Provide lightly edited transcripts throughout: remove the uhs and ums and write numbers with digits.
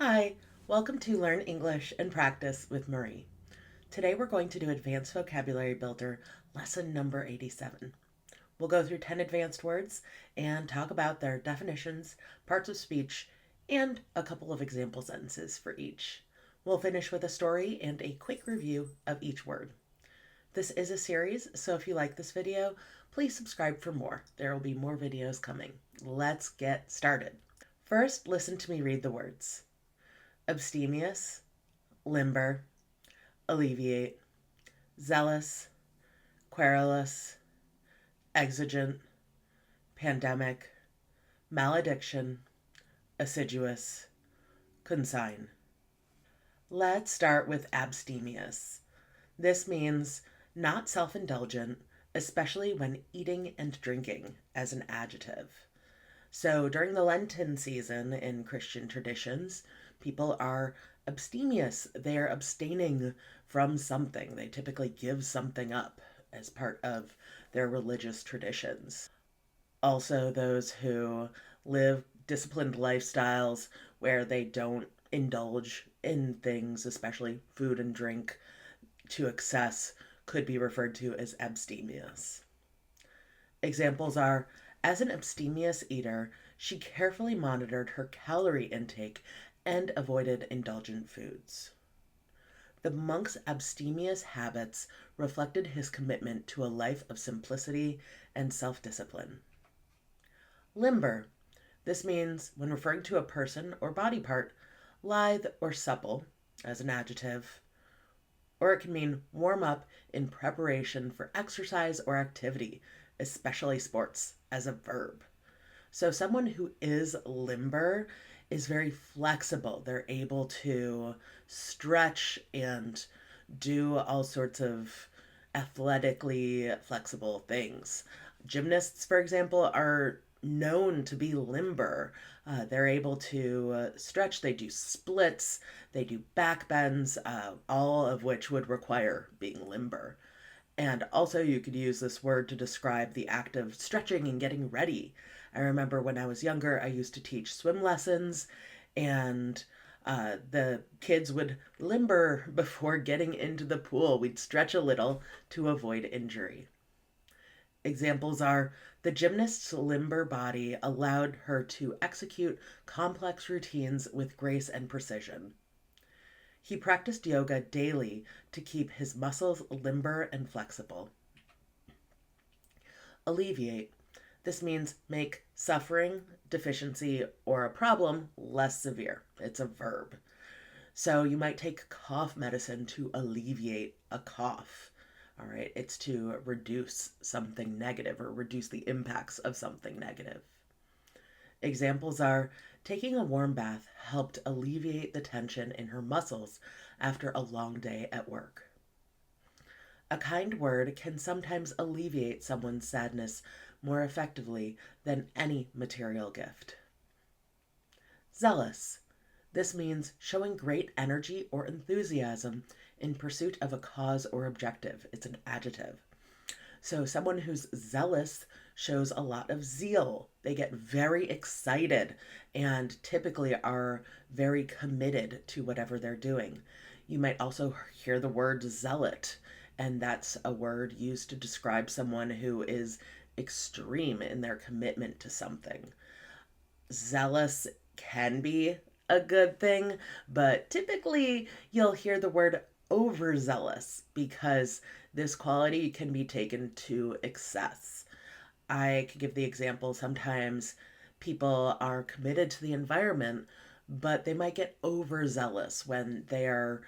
Hi, welcome to Learn English and Practice with Marie. Today we're going to do Advanced Vocabulary Builder, lesson number 87. We'll go through 10 advanced words and talk about their definitions, parts of speech, and a couple of example sentences for each. We'll finish with a story and a quick review of each word. This is a series, so if you like this video, please subscribe for more. There will be more videos coming. Let's get started. First, listen to me read the words. Abstemious, limber, alleviate, zealous, querulous, exigent, pandemic, malediction, assiduous, consign. Let's start with abstemious. This means not self-indulgent, especially when eating and drinking as an adjective. So during the Lenten season in Christian traditions, people are abstemious. They are abstaining from something. They typically give something up as part of their religious traditions. Also, those who live disciplined lifestyles where they don't indulge in things, especially food and drink, to excess, could be referred to as abstemious. Examples are, as an abstemious eater, she carefully monitored her calorie intake and avoided indulgent foods. The monk's abstemious habits reflected his commitment to a life of simplicity and self-discipline. Limber. This means, when referring to a person or body part, lithe or supple, as an adjective, or it can mean warm up in preparation for exercise or activity, especially sports, as a verb. So someone who is limber is very flexible. They're able to stretch and do all sorts of athletically flexible things. Gymnasts, for example, are known to be limber. They're able to stretch, they do splits, they do back bends, all of which would require being limber. And also, you could use this word to describe the act of stretching and getting ready. I remember when I was younger, I used to teach swim lessons, and the kids would limber before getting into the pool. We'd stretch a little to avoid injury. Examples are, the gymnast's limber body allowed her to execute complex routines with grace and precision. He practiced yoga daily to keep his muscles limber and flexible. Alleviate. This means make suffering, deficiency, or a problem less severe. It's a verb. So you might take cough medicine to alleviate a cough. All right, it's to reduce something negative or reduce the impacts of something negative. Examples are, taking a warm bath helped alleviate the tension in her muscles after a long day at work. A kind word can sometimes alleviate someone's sadness more effectively than any material gift. Zealous. This means showing great energy or enthusiasm in pursuit of a cause or objective. It's an adjective. So someone who's zealous shows a lot of zeal. They get very excited and typically are very committed to whatever they're doing. You might also hear the word zealot, and that's a word used to describe someone who is extreme in their commitment to something. Zealous can be a good thing, but typically you'll hear the word overzealous because this quality can be taken to excess. I could give the example, sometimes people are committed to the environment, but they might get overzealous when they are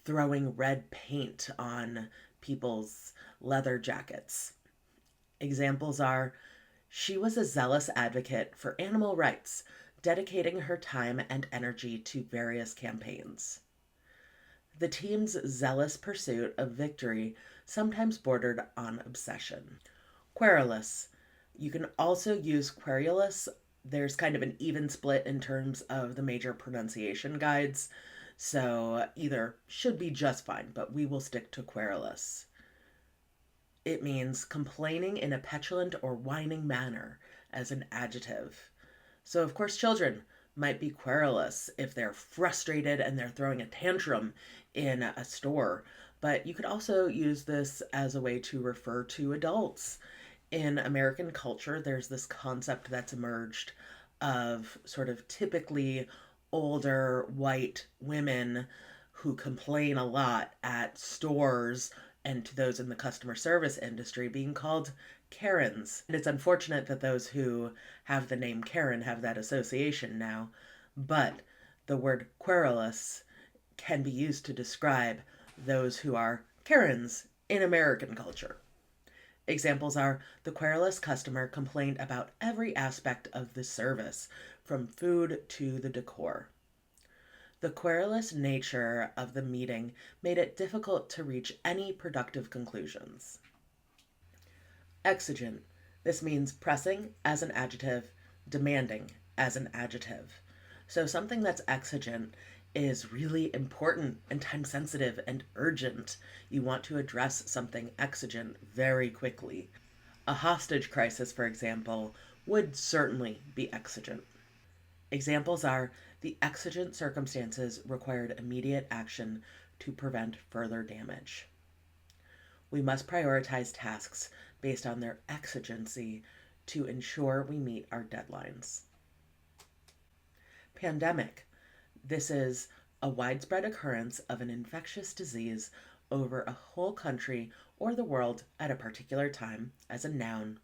throwing red paint on people's leather jackets. Examples are, she was a zealous advocate for animal rights, dedicating her time and energy to various campaigns. The team's zealous pursuit of victory sometimes bordered on obsession. Querulous. You can also use querulous. There's kind of an even split in terms of the major pronunciation guides, so either should be just fine, but we will stick to querulous. It means complaining in a petulant or whining manner as an adjective. So, of course, children, might be querulous if they're frustrated and they're throwing a tantrum in a store. But you could also use this as a way to refer to adults. In American culture, there's this concept that's emerged of sort of typically older white women who complain a lot at stores and to those in the customer service industry being called Karens. And it's unfortunate that those who have the name Karen have that association now, but the word querulous can be used to describe those who are Karens in American culture. Examples are the querulous customer complained about every aspect of the service, from food to the decor. The querulous nature of the meeting made it difficult to reach any productive conclusions. Exigent. This means pressing as an adjective, demanding as an adjective. So something that's exigent is really important and time sensitive and urgent. You want to address something exigent very quickly. A hostage crisis, for example, would certainly be exigent. Examples are the exigent circumstances required immediate action to prevent further damage. We must prioritize tasks based on their exigency to ensure we meet our deadlines. Pandemic. This is a widespread occurrence of an infectious disease over a whole country or the world at a particular time as a noun,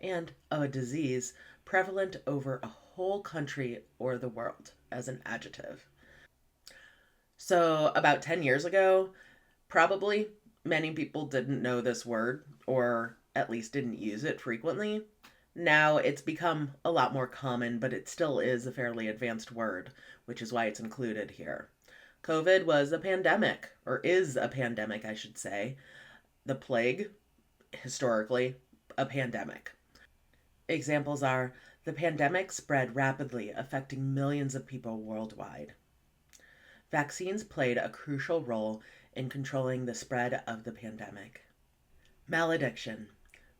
and of a disease prevalent over a whole country or the world as an adjective. So, about 10 years ago, probably many people didn't know this word, or at least didn't use it frequently. Now it's become a lot more common, but it still is a fairly advanced word, which is why it's included here. COVID was a pandemic, or is a pandemic, I should say. The plague, historically, a pandemic. Examples are the pandemic spread rapidly, affecting millions of people worldwide. Vaccines played a crucial role in controlling the spread of the pandemic. Malediction.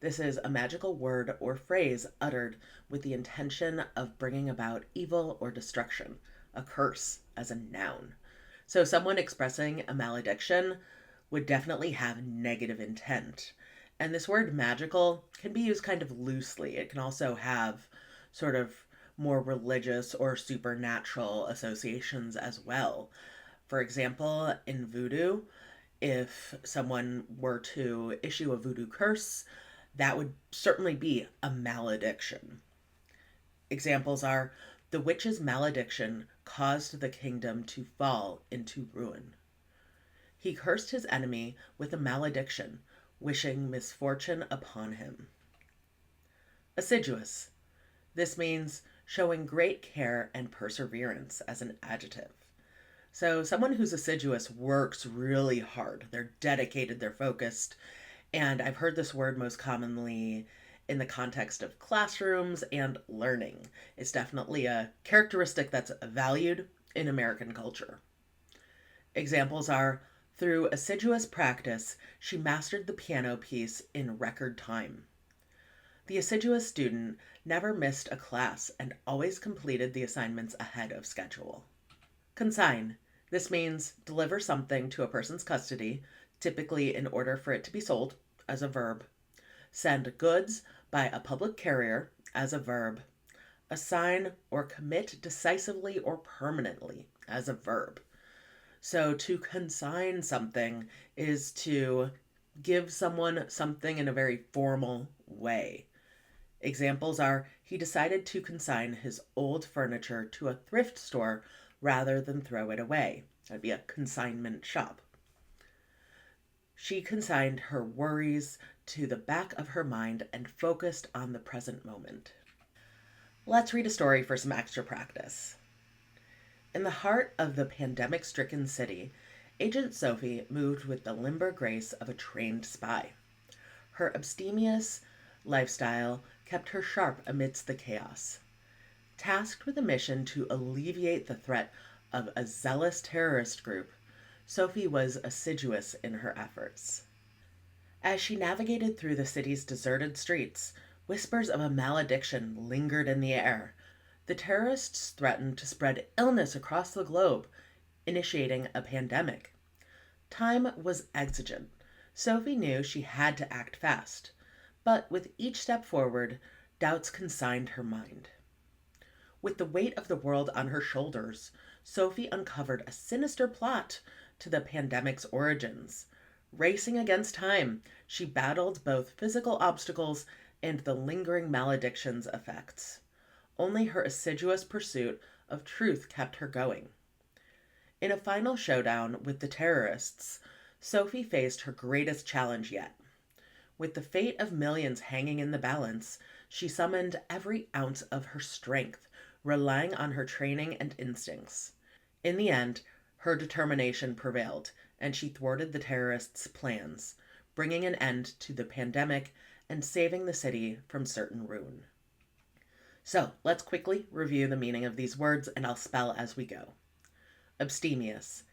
This is a magical word or phrase uttered with the intention of bringing about evil or destruction, a curse as a noun. So someone expressing a malediction would definitely have negative intent. And this word magical can be used kind of loosely. It can also have sort of more religious or supernatural associations as well. For example, in voodoo, if someone were to issue a voodoo curse, that would certainly be a malediction. Examples are the witch's malediction caused the kingdom to fall into ruin. He cursed his enemy with a malediction, wishing misfortune upon him. Assiduous. This means showing great care and perseverance as an adjective. So someone who's assiduous works really hard. They're dedicated, they're focused. And I've heard this word most commonly in the context of classrooms and learning. It's definitely a characteristic that's valued in American culture. Examples are through assiduous practice, she mastered the piano piece in record time. The assiduous student never missed a class and always completed the assignments ahead of schedule. Consign. This means deliver something to a person's custody, typically in order for it to be sold, as a verb. Send goods by a public carrier, as a verb. Assign or commit decisively or permanently, as a verb. So to consign something is to give someone something in a very formal way. Examples are he decided to consign his old furniture to a thrift store rather than throw it away. That'd be a consignment shop. She consigned her worries to the back of her mind and focused on the present moment. Let's read a story for some extra practice. In the heart of the pandemic-stricken city, Agent Sophie moved with the limber grace of a trained spy. Her abstemious lifestyle kept her sharp amidst the chaos. Tasked with a mission to alleviate the threat of a zealous terrorist group, Sophie was assiduous in her efforts. As she navigated through the city's deserted streets, whispers of a malediction lingered in the air. The terrorists threatened to spread illness across the globe, initiating a pandemic. Time was exigent. Sophie knew she had to act fast, but with each step forward, doubts consigned her mind. With the weight of the world on her shoulders, Sophie uncovered a sinister plot to the pandemic's origins. Racing against time, she battled both physical obstacles and the lingering malediction's effects. Only her assiduous pursuit of truth kept her going. In a final showdown with the terrorists, Sophie faced her greatest challenge yet. With the fate of millions hanging in the balance, she summoned every ounce of her strength, relying on her training and instincts. In the end, her determination prevailed, and she thwarted the terrorists' plans, bringing an end to the pandemic and saving the city from certain ruin. So, let's quickly review the meaning of these words, and I'll spell as we go. Abstemious.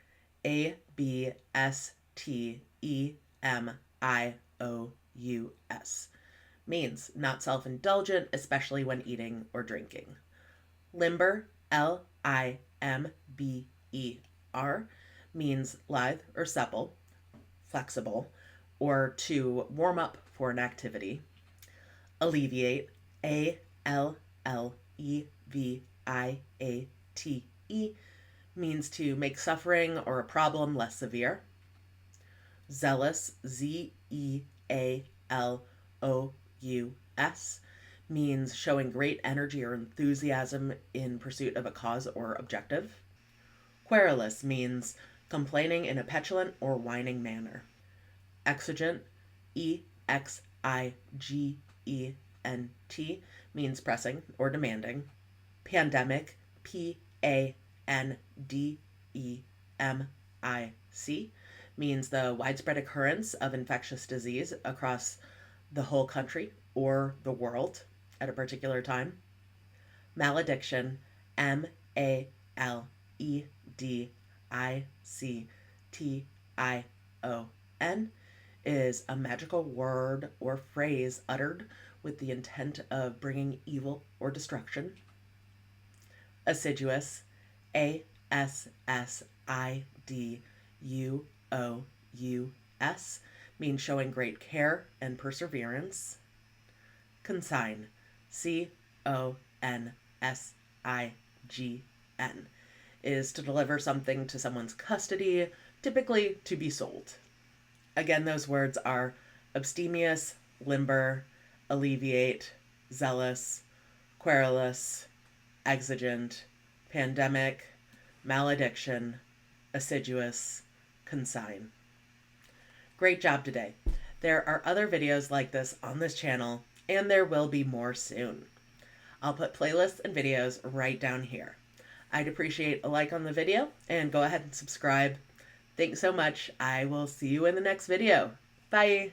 Abstemious. Means not self-indulgent, especially when eating or drinking. Limber. Limber. Means lithe or supple, flexible, or to warm up for an activity. Alleviate. Alleviate means to make suffering or a problem less severe. Zealous. Zealous means showing great energy or enthusiasm in pursuit of a cause or objective. Querulous means complaining in a petulant or whining manner. Exigent. Exigent means pressing or demanding. Pandemic. Pandemic means the widespread occurrence of infectious disease across the whole country or the world at a particular time. Malediction. Malediction is a magical word or phrase uttered with the intent of bringing evil or destruction. Assiduous. Assiduous means showing great care and perseverance. Consign. Consign is to deliver something to someone's custody, typically to be sold. Again, those words are abstemious, limber, alleviate, zealous, querulous, exigent, pandemic, malediction, assiduous, consign. Great job today. There are other videos like this on this channel, and there will be more soon. I'll put playlists and videos right down here. I'd appreciate a like on the video, and go ahead and subscribe. Thanks so much. I will see you in the next video. Bye.